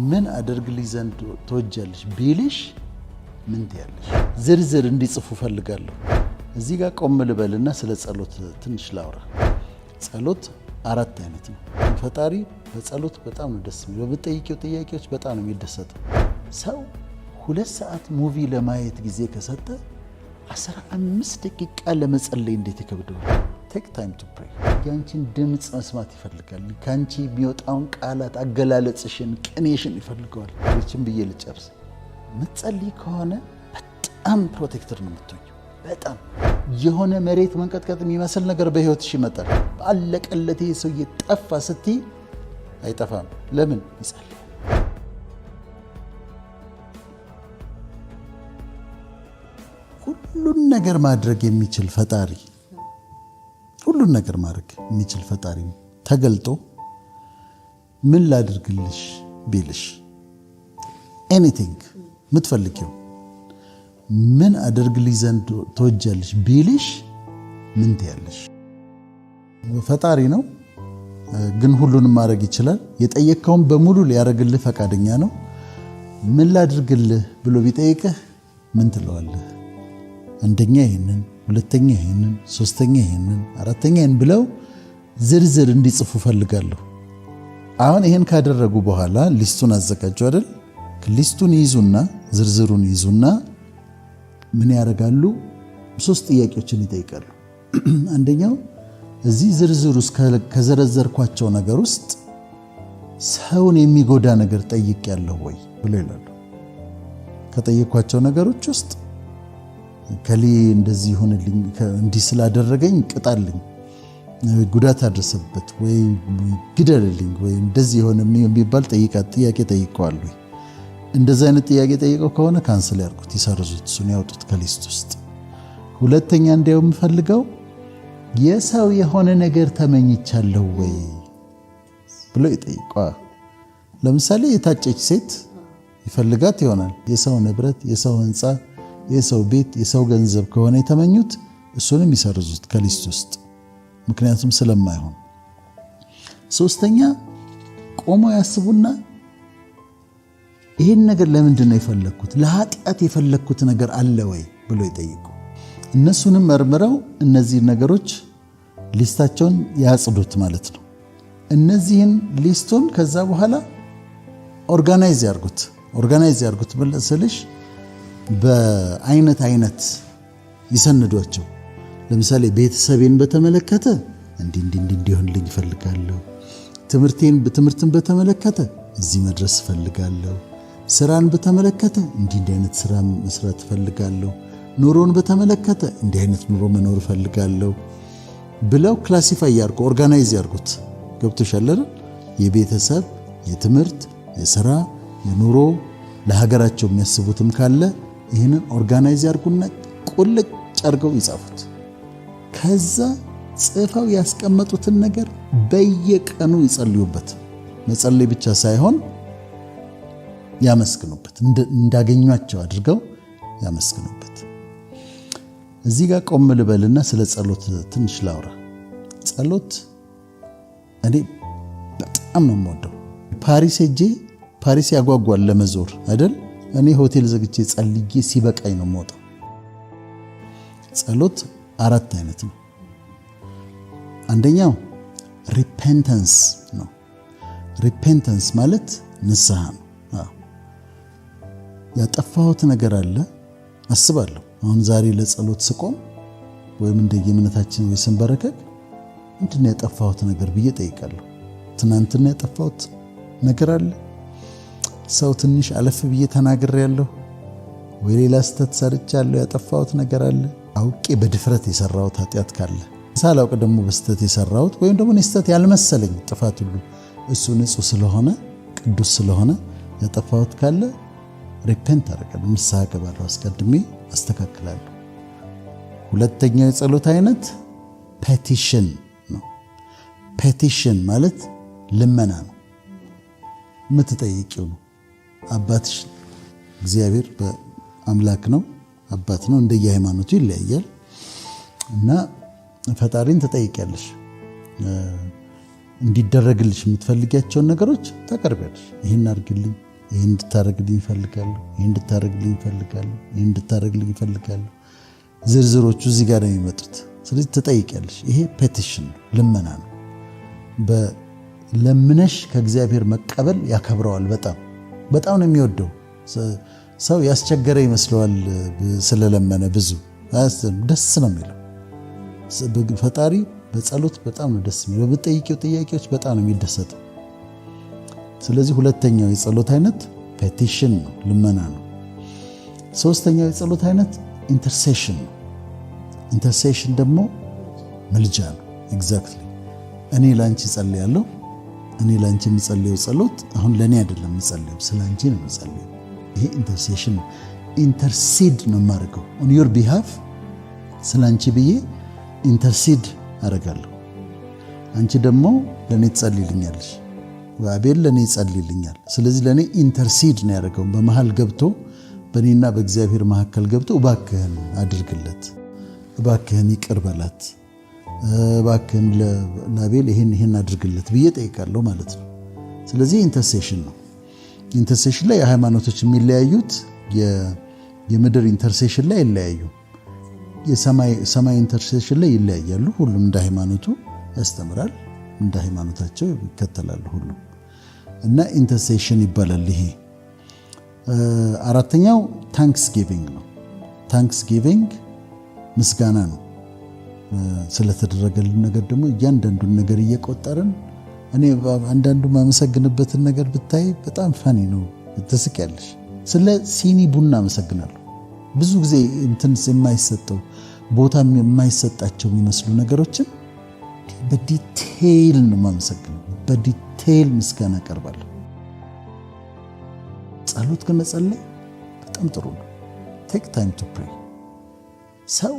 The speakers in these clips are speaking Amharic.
ምን አደርግልሽ ዘንድ ተወጃለሽ ቢልሽ ምን ትያለሽ? ዝርዝር እንዲጽፉ ፈልጋለሁ። እዚህ ጋር ቆም ልበልና ስለ ጸሎት ትንሽ ላውራ። ጸሎት አራት አይነት ነው። ፈጣሪ በጸሎት በጣም ነው ደስ የሚለው። በጠይቂው ጥያቄዎች በጣም ነው የሚደሰተው። ሰው 2 ሰዓት ሙቪ ለማየት ጊዜ ከሰጠ 15 ደቂቃ ለመጸለይ እንዴት ይከብደዋል? ቴክ ታይም ቱ ፕሬይ። ያንቺን ድምፅ መስማት ይፈልጋል። ካንቺ የሚወጣውን ቃላት አገላለጽሽን፣ ቅኔሽን ይፈልገዋል። ይችን ብዬ ልጨርስ። ምትጸልይ ከሆነ በጣም ፕሮቴክተር ነው የምትሆኚው። በጣም የሆነ መሬት መንቀጥቀጥ የሚመስል ነገር በህይወትሽ ይመጣል። አለቀለት ይሄ ሰው እየጠፋ ስትይ አይጠፋም። ለምን? ይጸልይ። ሁሉን ነገር ማድረግ የሚችል ፈጣሪ፣ ሁሉን ነገር ማድረግ የሚችል ፈጣሪ ተገልጦ ምን ላድርግልሽ ቢልሽ ኤኒቲንግ ምትፈልጊው ምን አደርግልሽ ዘንድ ተወጃለሽ ቢልሽ ምን ትያለሽ? ፈጣሪ ነው ግን ሁሉንም ማድረግ ይችላል። የጠየቅከውን በሙሉ ሊያደርግልህ ፈቃደኛ ነው። ምን ላድርግልህ ብሎ ቢጠይቅህ ምን ትለዋለህ? አንደኛ ይሄንን፣ ሁለተኛ ይሄንን፣ ሶስተኛ ይሄንን፣ አራተኛ ይሄን ብለው ዝርዝር እንዲጽፉ ፈልጋለሁ። አሁን ይሄን ካደረጉ በኋላ ሊስቱን አዘጋጁ አይደል? ሊስቱን ይዙና ዝርዝሩን ይዙና ምን ያደርጋሉ? 3 ጥያቄዎችን ይጠይቃሉ። አንደኛው እዚህ ዝርዝር ውስጥ ከዘረዘርኳቸው ነገር ውስጥ ሰውን የሚጎዳ ነገር ጠይቄያለሁ ወይ ብሎ ይላሉ። ከጠየኳቸው ነገሮች ውስጥ ከሊ እንደዚህ ይሁንልኝ፣ እንዲህ ስላደረገኝ ቅጣልኝ፣ ጉዳት አድርሰበት ወይ ግደልልኝ ወይ እንደዚህ የሆነ የሚባል ጥያቄ ጠይቀዋል ወይ? እንደዚህ አይነት ጥያቄ ጠይቀው ከሆነ ካንስል ያርጉት፣ ይሰርዙት፣ እሱን ያውጡት ከሊስት ውስጥ። ሁለተኛ እንዲያው የምፈልገው የሰው የሆነ ነገር ተመኝቻለሁ ወይ ብሎ ይጠይቀዋል። ለምሳሌ የታጨች ሴት ይፈልጋት ይሆናል። የሰው ንብረት፣ የሰው ሕንፃ፣ የሰው ቤት፣ የሰው ገንዘብ ከሆነ የተመኙት እሱንም ይሰርዙት ከሊስት ውስጥ፣ ምክንያቱም ስለማይሆን። ሶስተኛ ቆሞ ያስቡና ይሄን ነገር ለምንድን ነው የፈለኩት? ለኃጢአት የፈለኩት ነገር አለ ወይ ብሎ ይጠይቁ። እነሱንም መርምረው እነዚህ ነገሮች ሊስታቸውን ያጽዱት ማለት ነው። እነዚህን ሊስቱን ከዛ በኋላ ኦርጋናይዝ ያርጉት ስልሽ በአይነት ይሰንዷቸው። ለምሳሌ ቤተሰቤን በተመለከተ እንዲሆንልኝ እፈልጋለሁ። ትምህርትን በተመለከተ እዚህ መድረስ እፈልጋለሁ። ስራን በተመለከተ እንዲህ አይነት ስራ መስራት እፈልጋለሁ። ኑሮን በተመለከተ እንዲህ አይነት ኑሮ መኖር እፈልጋለሁ ብለው ክላሲፋይ ያርጉ፣ ኦርጋናይዝ ያርጉት። ገብቶሻል አይደል? የቤተሰብ፣ የትምህርት፣ የስራ፣ የኑሮ ለሀገራቸው የሚያስቡትም ካለ ይህንን ኦርጋናይዝ ያርጉና ቁልጭ አርገው ይጻፉት። ከዛ ጽፈው ያስቀመጡትን ነገር በየቀኑ ይጸልዩበት። መጸለይ ብቻ ሳይሆን ያመስግኑበት፣ እንዳገኟቸው አድርገው ያመስግኑበት። እዚህ ጋር ቆም ልበልና ስለ ጸሎት ትንሽ ላውራ። ጸሎት እኔ በጣም ነው የምወደው። ፓሪስ ያጓጓል ለመዞር አይደል? እኔ ሆቴል ዘግቼ ጸልዬ ሲበቃኝ ነው የምወጣው። ጸሎት 4 አይነት ነው። አንደኛው ሪፔንተንስ ነው። ሪፔንተንስ ማለት ንስሐ ነው። ያጠፋሁት ነገር አለ አስባለሁ። አሁን ዛሬ ለጸሎት ስቆም ወይም እንደ የእምነታችን ወይ ስንበረከክ ምንድነው ያጠፋሁት ነገር ብዬ ጠይቃለሁ። ትናንትና ያጠፋሁት ነገር አለ፣ ሰው ትንሽ አለፍ ብዬ ተናግሬያለሁ፣ ወይ ሌላ ስህተት ሰርቻለሁ፣ ያጠፋሁት ነገር አለ፣ አውቄ በድፍረት የሰራሁት ኃጢአት ካለ፣ ሳላውቅ ደግሞ በስህተት የሰራሁት ወይም ደግሞ ስህተት ያልመሰለኝ ጥፋት ሁሉ እሱ ንጹህ ስለሆነ ቅዱስ ስለሆነ ያጠፋሁት ካለ ሪፔንት አደርጋለሁ፣ ንስሐ እገባለሁ፣ አስቀድሜ አስተካክላለሁ። ሁለተኛው የጸሎት አይነት ፔቲሽን ነው። ፔቲሽን ማለት ልመና ነው፣ የምትጠይቂው ነው። አባትሽ እግዚአብሔር በአምላክ ነው፣ አባት ነው፣ እንደየሃይማኖቱ ይለያያል እና ፈጣሪን ትጠይቂያለሽ። እንዲደረግልሽ የምትፈልጊያቸውን ነገሮች ታቀርቢያለሽ። ይሄን አድርግልኝ፣ ይሄን እንድታረግልኝ እፈልጋለሁ፣ ይሄን እንድታረግልኝ እፈልጋለሁ፣ ይሄን እንድታረግልኝ እፈልጋለሁ። ዝርዝሮቹ እዚህ ጋር ነው የሚመጡት። ስለዚህ ትጠይቂያለሽ። ይሄ ፔቲሽን ነው፣ ልመና ነው። ለምነሽ ከእግዚአብሔር መቀበል ያከብረዋል። በጣም ነው የሚወደው። ሰው ያስቸገረ ይመስለዋል ስለለመነ፣ ብዙ ደስ ነው የሚለው ፈጣሪ። በጸሎት በጣም ነው ደስ የሚለው። በምትጠይቂው ጥያቄዎች በጣም ነው የሚደሰተው። ስለዚህ ሁለተኛው የጸሎት አይነት ፔቲሽን ነው፣ ልመና ነው። ሶስተኛው የጸሎት አይነት ኢንተርሴሽን ነው። ኢንተርሴሽን ደግሞ ምልጃ ነው። ኤግዛክትሊ እኔ ላንቺ ጸልያለሁ። እኔ ላንቺ የምጸልየው ጸሎት አሁን ለኔ አይደለም የምጸልየው፣ ስለ አንቺ ነው የምጸልየው። ይሄ ኢንተርሴሽን ነው። ኢንተርሲድ ነው የማደርገው ኦን ዩር ቢሃፍ። ስለ አንቺ ብዬ ኢንተርሲድ አደርጋለሁ። አንቺ ደግሞ ለኔ ትጸልይልኛለሽ፣ አቤል ለኔ ይጸልይልኛል። ስለዚህ ለኔ ኢንተርሲድ ነው ያደረገው። በመሃል ገብቶ በእኔና በእግዚአብሔር መካከል ገብቶ እባክህን አድርግለት፣ እባክህን ይቅር በላት፣ እባክህን ለአቤል ይሄን አድርግለት ብዬ ጠይቃለሁ ማለት ነው። ስለዚህ ኢንተርሴሽን ነው። ኢንተርሴሽን ላይ የሃይማኖቶች የሚለያዩት የምድር ኢንተርሴሽን ላይ ይለያዩ፣ የሰማይ ኢንተርሴሽን ላይ ይለያያሉ። ሁሉም እንደ ሃይማኖቱ ያስተምራል፣ እንደ ሃይማኖታቸው ይከተላሉ ሁሉም እና ኢንተርሴሽን ይባላል። ይሄ አራተኛው ታንክስ ጊቪንግ ነው። ታንክስ ጊቪንግ ምስጋና ነው። ስለተደረገልን ነገር ደግሞ እያንዳንዱን ነገር እየቆጠርን እኔ አንዳንዱ ማመሰግንበትን ነገር ብታይ በጣም ፈኒ ነው፣ ትስቂያለሽ። ስለ ሲኒ ቡና አመሰግናለሁ። ብዙ ጊዜ እንትን የማይሰጠው ቦታ የማይሰጣቸው የሚመስሉ ነገሮችን በዲቴይል ነው ማመሰግነው። በዲቴይል ምስጋና አቀርባለሁ። ጸሎት ከመጸለይ በጣም ጥሩ ነው። ቴክ ታይም ቱ ፕሬይ። ሰው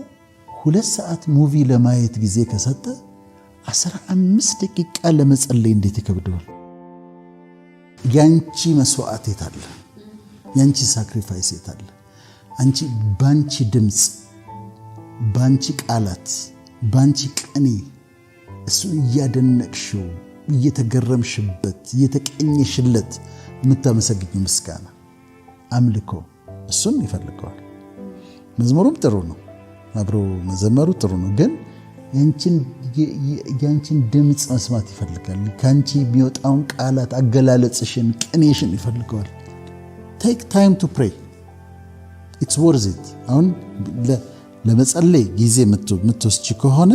2 ሰዓት ሙቪ ለማየት ጊዜ ከሰጠ 15 ደቂቃ ለመጸለይ እንዴት ይከብደዋል? ያንቺ መስዋዕት የት አለ? ያንቺ ሳክሪፋይስ የት አለ? አንቺ ባንቺ ድምፅ፣ ባንቺ ቃላት፣ ባንቺ ቅኔ እሱን እያደነቅሽው እየተገረምሽበት እየተቀኘሽለት የምታመሰግኘው ምስጋና አምልኮ እሱን ይፈልገዋል። መዝሙሩም ጥሩ ነው፣ አብሮ መዘመሩ ጥሩ ነው። ግን ያንቺን ድምፅ መስማት ይፈልጋል። ከአንቺ የሚወጣውን ቃላት፣ አገላለጽሽን፣ ቅኔሽን ይፈልገዋል። ቴክ ታይም ቱ ፕሬይ ኢትስ ወርዝ ኢት። አሁን ለመጸለይ ጊዜ የምትወስጂ ከሆነ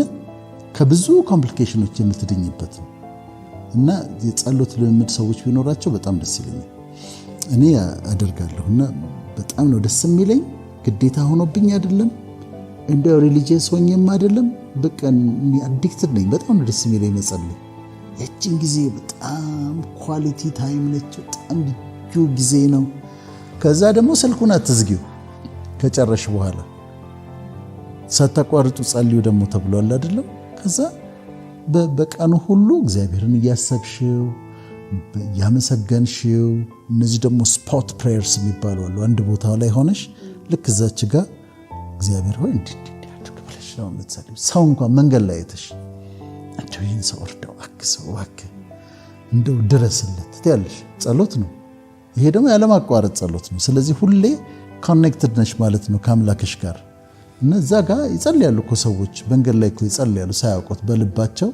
ከብዙ ኮምፕሊኬሽኖች የምትድኝበት ነው እና የጸሎት ልምምድ ሰዎች ቢኖራቸው በጣም ደስ ይለኛል። እኔ አደርጋለሁ እና በጣም ነው ደስ የሚለኝ። ግዴታ ሆኖብኝ አይደለም፣ እንደ ሪሊጂየስ ሆኜም አይደለም። በቃ አዲክትድ ነኝ። በጣም ነው ደስ የሚለኝ መጸለይ። ያቺን ጊዜ በጣም ኳሊቲ ታይም ነች። በጣም ልዩ ጊዜ ነው። ከዛ ደግሞ ስልኩን አትዝጊው። ከጨረሽ በኋላ ሳታቋርጡ ጸልዩ ደግሞ ተብሏል አይደለም? ከዛ በቀኑ ሁሉ እግዚአብሔርን እያሰብሽው ያመሰገንሽው። እነዚህ ደግሞ ስፖት ፕሬየርስ የሚባሉ አሉ። አንድ ቦታ ላይ ሆነሽ ልክ እዛች ጋር እግዚአብሔር ሆይ እንዲህ አድርግ ብለሽ ነው የምትጸልይው። ሰው እንኳን መንገድ ላይ አይተሽ እንደው ይህን ሰው እርዳው፣ አግዘው፣ እባክህ እንደው ድረስለት ትያለሽ። ጸሎት ነው ይሄ፣ ደግሞ ያለማቋረጥ ጸሎት ነው። ስለዚህ ሁሌ ኮኔክትድ ነሽ ማለት ነው ከአምላክሽ ጋር። እና እዛ ጋር ይጸልያሉ እኮ ሰዎች፣ መንገድ ላይ እኮ ይጸልያሉ ሳያውቁት በልባቸው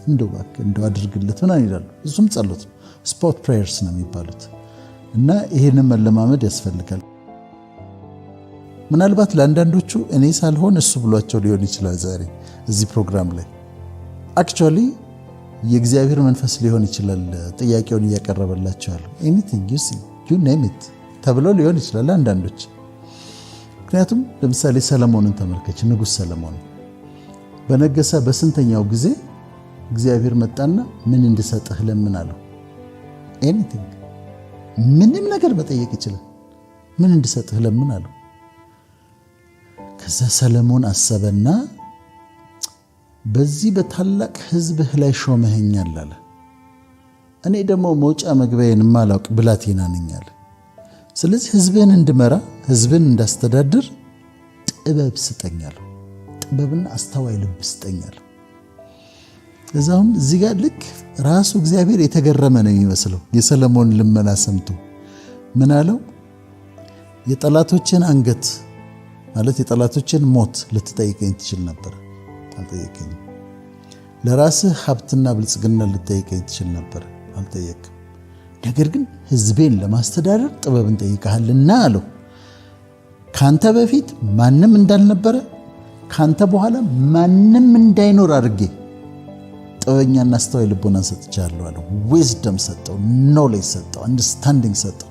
እንደው እባክህ እንደው አድርግለት ምናምን ይላሉ። እሱም ጸሎት ነው። ስፖት ፕሬየርስ ነው የሚባሉት። እና ይሄንን መለማመድ ያስፈልጋል። ምናልባት ለአንዳንዶቹ እኔ ሳልሆን እሱ ብሏቸው ሊሆን ይችላል ዛሬ እዚህ ፕሮግራም ላይ። አክቹዋሊ የእግዚአብሔር መንፈስ ሊሆን ይችላል ጥያቄውን እያቀረበላቸው ያለው። ኤኒቲንግ ዩ ኔም ኢት ተብለው ሊሆን ይችላል አንዳንዶች። ምክንያቱም ለምሳሌ ሰለሞንን ተመልከች። ንጉሥ ሰለሞን በነገሰ በስንተኛው ጊዜ እግዚአብሔር መጣና ምን እንድሰጥህ ለምን አለው? ኤኒቲንግ፣ ምንም ነገር መጠየቅ ይችላል። ምን እንድሰጥህ ለምን አለው? ከዛ ሰለሞን አሰበና በዚህ በታላቅ ሕዝብህ ላይ ሾመኸኛል አለ። እኔ ደግሞ መውጫ መግቢያዬን የማላውቅ ብላቴና ነኝ አለ። ስለዚህ ሕዝብህን እንድመራ፣ ሕዝብህን እንዳስተዳድር ጥበብ ስጠኛለሁ። ጥበብና አስተዋይ ልብ ስጠኛለሁ። እዛውም እዚህ ጋር ልክ ራሱ እግዚአብሔር የተገረመ ነው የሚመስለው። የሰለሞን ልመና ሰምቶ ምን አለው? የጠላቶችን አንገት ማለት የጠላቶችን ሞት ልትጠይቀኝ ትችል ነበር፣ አልጠየቀኝም። ለራስህ ሀብትና ብልጽግና ልትጠይቀኝ ትችል ነበር፣ አልጠየቅም። ነገር ግን ሕዝቤን ለማስተዳደር ጥበብን ጠይቀሃልና አለው። ካንተ በፊት ማንም እንዳልነበረ ካንተ በኋላ ማንም እንዳይኖር አድርጌ ጥበበኛና አስተዋይ ልቦናን ሰጥቻለሁ አለው። ዊዝደም ሰጠው፣ ኖሌጅ ሰጠው፣ አንደርስታንዲንግ ሰጠው።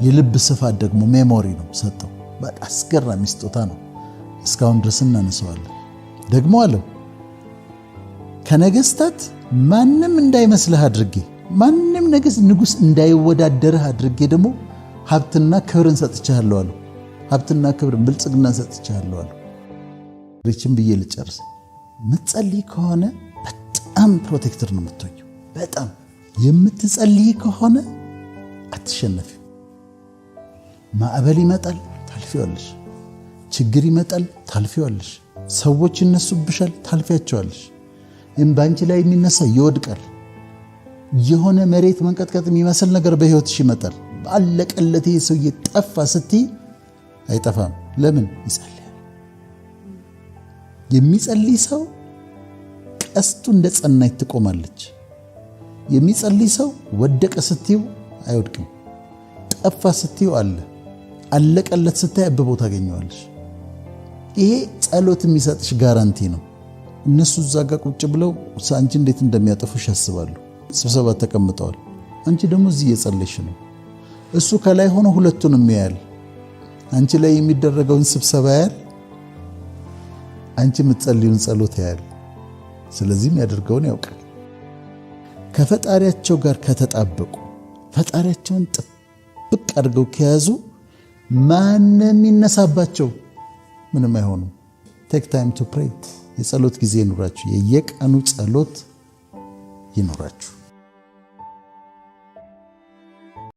የልብ ስፋት ደግሞ ሜሞሪ ነው ሰጠው። በጣም አስገራሚ ስጦታ ነው። እስካሁን ድረስ እናነሳዋለን። ደግሞ አለው ከነገስታት ማንም እንዳይመስልህ አድርጌ ማንም ንጉስ እንዳይወዳደርህ አድርጌ ደግሞ ሀብትና ክብርን ሰጥቻለሁ አለው። ሀብትና ክብርን ብልጽግናን ሰጥቻለሁ አለው። ሪችን ብዬ ልጨርስ። ምትጸልይ ከሆነ በጣም ፕሮቴክተር ነው የምትሆኚው። በጣም የምትጸልይ ከሆነ አትሸነፊም። ማዕበል ይመጣል፣ ታልፊዋለሽ። ችግር ይመጣል፣ ታልፊዋለሽ። ሰዎች ይነሱብሻል፣ ታልፊያቸዋለሽ። በአንቺ ላይ የሚነሳ ይወድቃል። የሆነ መሬት መንቀጥቀጥ የሚመስል ነገር በህይወትሽ ይመጣል። ባለቀለት ይሄ ሰውዬ ጠፋ ስትይ አይጠፋም። ለምን? ይጸልያል። የሚጸልይ ሰው ቀስቱ እንደ ጸናች ትቆማለች። የሚጸልይ ሰው ወደቀ ስትዩ አይወድቅም። ጠፋ ስትዩ አለ፣ አለቀለት ስታይ አብቦ ታገኘዋለሽ። ይሄ ጸሎት የሚሰጥሽ ጋራንቲ ነው። እነሱ እዛ ጋር ቁጭ ብለው አንቺ እንዴት እንደሚያጠፉሽ ያስባሉ። ስብሰባ ተቀምጠዋል። አንቺ ደግሞ እዚህ እየጸለይሽ ነው። እሱ ከላይ ሆኖ ሁለቱንም ያያል። አንቺ ላይ የሚደረገውን ስብሰባ ያያል፣ አንቺ የምትጸልዩን ጸሎት ያያል። ስለዚህም ያደርገውን ያውቃል። ከፈጣሪያቸው ጋር ከተጣበቁ ፈጣሪያቸውን ጥብቅ አድርገው ከያዙ ማንም ይነሳባቸው ምንም አይሆኑም። ቴክ ታይም ቱ ፕሬይ። የጸሎት ጊዜ ይኑራችሁ። የየቀኑ ጸሎት ይኑራችሁ።